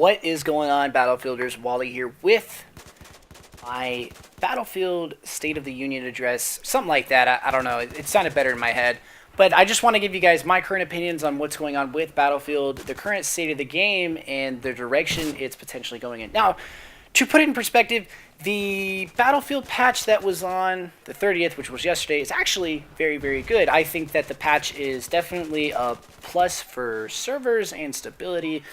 What is going on, Battlefielders? Wally here with my Battlefield State of the Union address. Something like that. I don't know. It sounded better in my head. But I just want to give you guys my current opinions on what's going on with Battlefield, the current state of the game, and the direction it's potentially going in. Now, to put it in perspective, the Battlefield patch that was on the 30th, which was yesterday, is actually very, very good. I think that the patch is definitely a plus for servers and stability.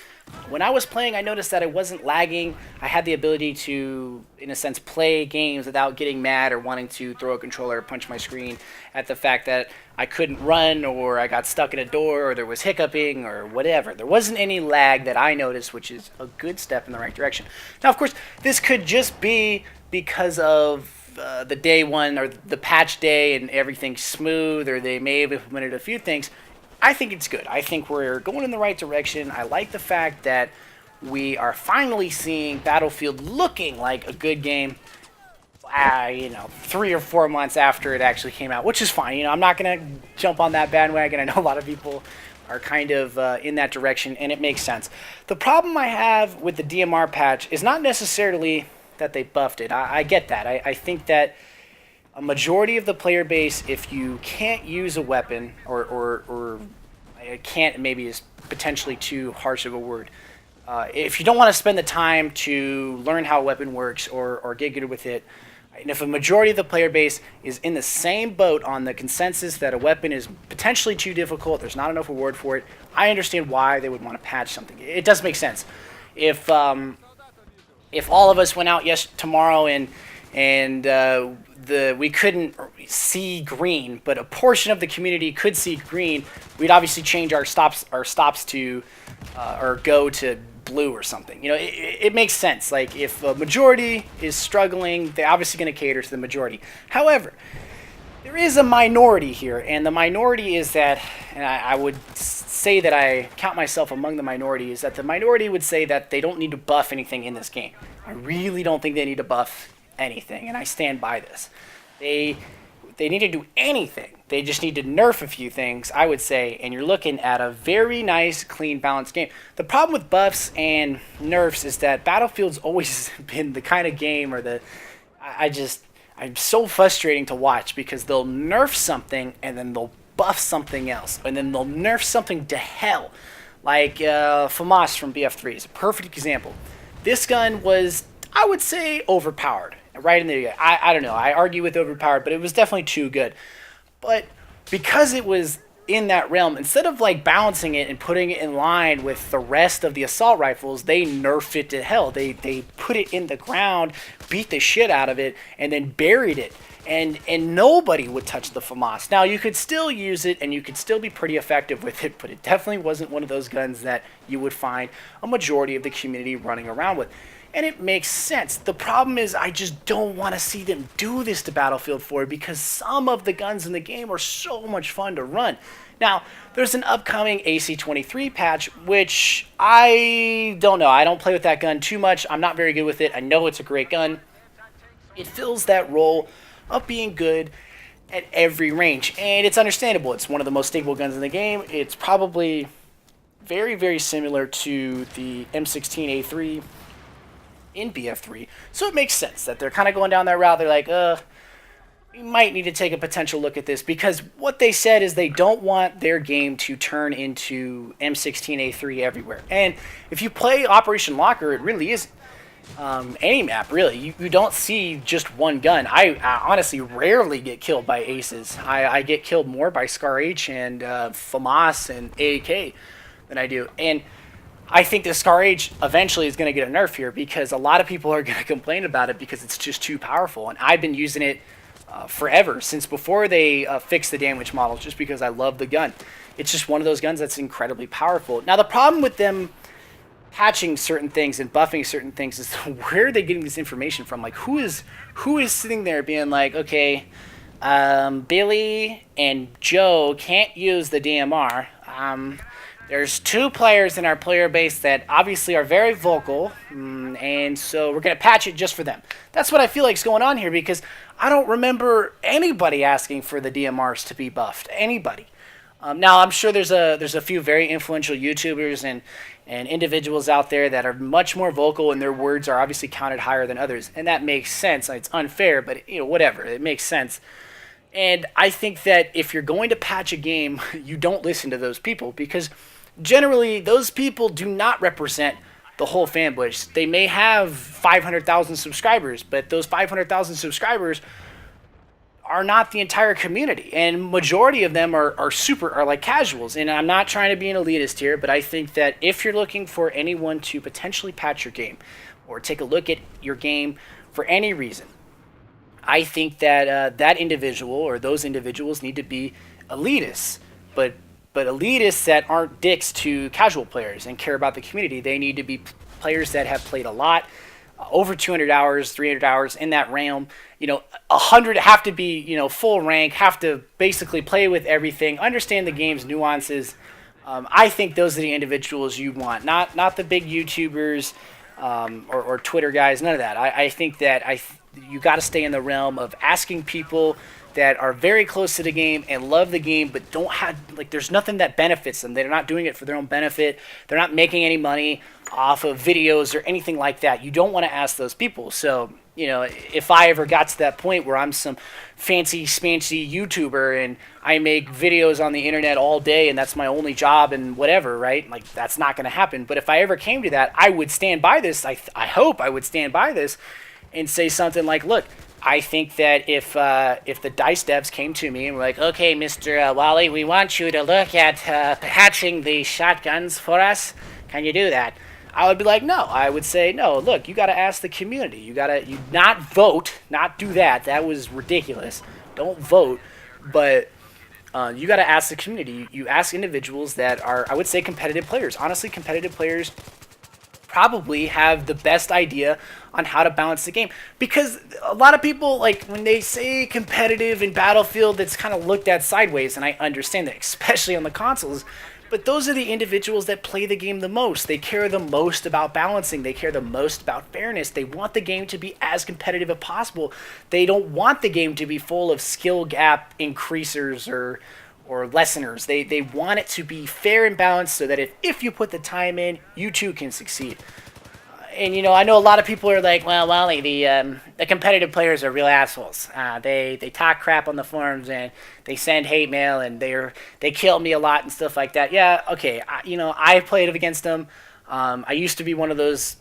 When I was playing, I noticed that I wasn't lagging. I had the ability to, in a sense, play games without getting mad or wanting to throw a controller or punch my screen at the fact that I couldn't run or I got stuck in a door or there was hiccuping or whatever. There wasn't any lag that I noticed, which is a good step in the right direction. Now, of course, this could just be because of the day one or the patch day and everything's smooth, or they may have implemented a few things. I think it's good. I think we're going in the right direction. I like the fact that we are finally seeing Battlefield looking like a good game, 3 or 4 months after it actually came out, which is fine. I'm not going to jump on that bandwagon. I know a lot of people are kind of in that direction, and it makes sense. The problem I have with the DMR patch is not necessarily that they buffed it. I get that. I think that a majority of the player base, if you can't use a weapon, or can't maybe is potentially too harsh of a word. If you don't want to spend the time to learn how a weapon works or get good with it, and if a majority of the player base is in the same boat on the consensus that a weapon is potentially too difficult, there's not enough reward for it, I understand why they would want to patch something. It does make sense. If all of us went out tomorrow and we couldn't see green, but a portion of the community could see green, we'd obviously change our stops to or go to blue or something. It makes sense. Like, if a majority is struggling, they're obviously going to cater to the majority. However, there is a minority here, and the minority is that, and I would say that I count myself among the minority, is that the minority would say that they don't need to buff anything in this game. I really don't think they need to buff anything, and I stand by this. They need to do anything. They just need to nerf a few things, I would say, and you're looking at a very nice, clean, balanced game. The problem with buffs and nerfs is that Battlefield's always been the kind of game, or I'm so frustrating to watch, because they'll nerf something and then they'll buff something else, and then they'll nerf something to hell. Like FAMAS from BF3 is a perfect example. This gun was, I would say, overpowered. Right in there, I don't know. I argue with overpowered, but it was definitely too good. But because it was in that realm, instead of like balancing it and putting it in line with the rest of the assault rifles, they nerfed it to hell. They put it in the ground, beat the shit out of it, and then buried it. And nobody would touch the FAMAS. Now, you could still use it, and you could still be pretty effective with it, but it definitely wasn't one of those guns that you would find a majority of the community running around with. And it makes sense. The problem is, I just don't want to see them do this to Battlefield 4, because some of the guns in the game are so much fun to run. Now, there's an upcoming AC-23 patch, which I don't know. I don't play with that gun too much. I'm not very good with it. I know it's a great gun. It fills that role of being good at every range, and it's understandable. It's one of the most stable guns in the game. It's probably very, very similar to the M16A3 in BF3, so it makes sense that they're kind of going down that route. They're like, we might need to take a potential look at this, because what they said is they don't want their game to turn into M16A3 everywhere. And if you play Operation Locker, it really is any map, really. You don't see just one gun. I honestly rarely get killed by aces. I get killed more by Scar H and FAMAS and AAK than I do. And I think the Scar H eventually is going to get a nerf here, because a lot of people are going to complain about it because it's just too powerful. And I've been using it forever, since before they fixed the damage model, just because I love the gun. It's just one of those guns that's incredibly powerful. Now, the problem with them patching certain things and buffing certain things is, where are they getting this information from? Like, who is sitting there being like, okay, Billy and Joe can't use the DMR. There's 2 players in our player base that obviously are very vocal, and so we're going to patch it just for them. That's what I feel like is going on here, because I don't remember anybody asking for the DMRs to be buffed. Anybody. Now I'm sure there's a few very influential YouTubers and individuals out there that are much more vocal, and their words are obviously counted higher than others, and that makes sense. It's unfair, but whatever, it makes sense. And I think that if you're going to patch a game, you don't listen to those people, because generally those people do not represent the whole fan base. They may have 500,000 subscribers, but those 500,000 subscribers are not the entire community, and majority of them are like casuals. And I'm not trying to be an elitist here, but I think that if you're looking for anyone to potentially patch your game or take a look at your game for any reason, I think that that individual or those individuals need to be elitists, but elitists that aren't dicks to casual players and care about the community. They need to be players that have played a lot, over 200 hours, 300 hours in that realm. 100 have to be, full rank, have to basically play with everything, understand the game's nuances. I think those are the individuals you want, not the big YouTubers or Twitter guys, none of that. I think that you got to stay in the realm of asking people that are very close to the game and love the game, but don't have, there's nothing that benefits them. They're not doing it for their own benefit. They're not making any money off of videos or anything like that. You don't want to ask those people. So, if I ever got to that point where I'm some fancy smancy YouTuber and I make videos on the internet all day and that's my only job and whatever, right? That's not going to happen. But if I ever came to that, I would stand by this. I hope I would stand by this and say something like, look, I think that if the DICE devs came to me and were like, okay, Mr. Wally, we want you to look at patching the shotguns for us. Can you do that? I would be like, no. I would say, no, look, you got to ask the community. You not vote, not do that. That was ridiculous. Don't vote. But you got to ask the community. You ask individuals that are, I would say, competitive players. Honestly, competitive players probably have the best idea on how to balance the game, because a lot of people, when they say competitive in Battlefield, that's kind of looked at sideways, and I understand that, especially on the consoles. But those are the individuals that play the game the most. They care the most about balancing. They care the most about fairness. They want the game to be as competitive as possible. They don't want the game to be full of skill gap increasers or lesseners. They want it to be fair and balanced so that if you put the time in, you too can succeed. And I know a lot of people are like, well, Wally, the competitive players are real assholes. They talk crap on the forums and they send hate mail and they kill me a lot and stuff like that. Yeah, okay. I played against them. I used to be one of those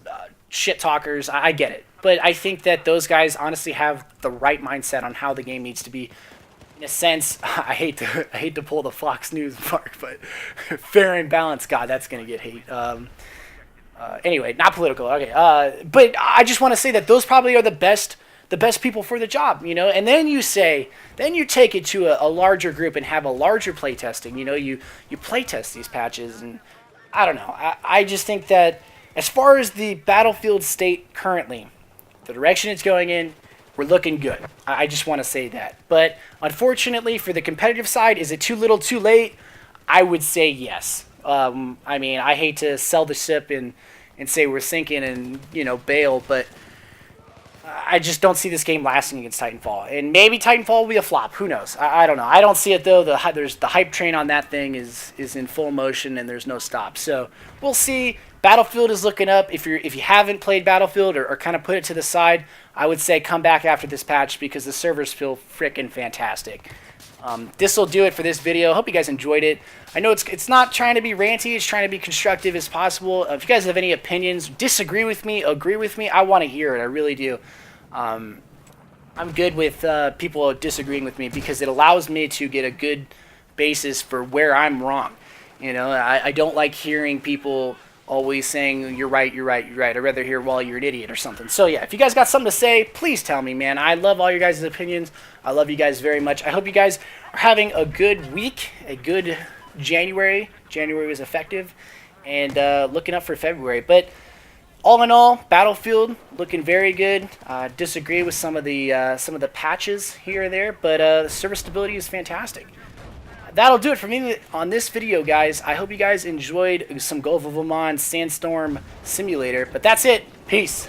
shit talkers. I get it, but I think that those guys honestly have the right mindset on how the game needs to be. In a sense, I hate to pull the Fox News mark, but fair and balanced, God, that's gonna get hate. Anyway, not political. Okay, but I just want to say that those probably are the best people for the job, And then you take it to a larger group and have a larger play testing. You play test these patches, and I don't know. I just think that as far as the Battlefield state currently, the direction it's going in, we're looking good. I just want to say that. But unfortunately, for the competitive side, is it too little, too late? I would say yes. I hate to sell the ship and say we're sinking and, bail, but I just don't see this game lasting against Titanfall. And maybe Titanfall will be a flop. Who knows? I don't know. I don't see it, though. There's the hype train on that thing is in full motion, and there's no stop. So we'll see. Battlefield is looking up. If you haven't played Battlefield or kind of put it to the side, I would say come back after this patch because the servers feel freaking fantastic. This will do it for this video. Hope you guys enjoyed it. I know it's not trying to be ranty. It's trying to be constructive as possible. If you guys have any opinions, disagree with me, agree with me, I want to hear it. I really do. I'm good with people disagreeing with me because it allows me to get a good basis for where I'm wrong. I don't like hearing people always saying, you're right, you're right, you're right. I'd rather hear, well, you're an idiot or something. So, yeah, if you guys got something to say, please tell me, man. I love all your guys' opinions. I love you guys very much. I hope you guys are having a good week, a good January. January was effective, and looking up for February. But all in all, Battlefield looking very good. Disagree with some of the patches here and there, but the server stability is fantastic. That'll do it for me on this video, guys. I hope you guys enjoyed some Gulf of Oman Sandstorm Simulator. But that's it. Peace.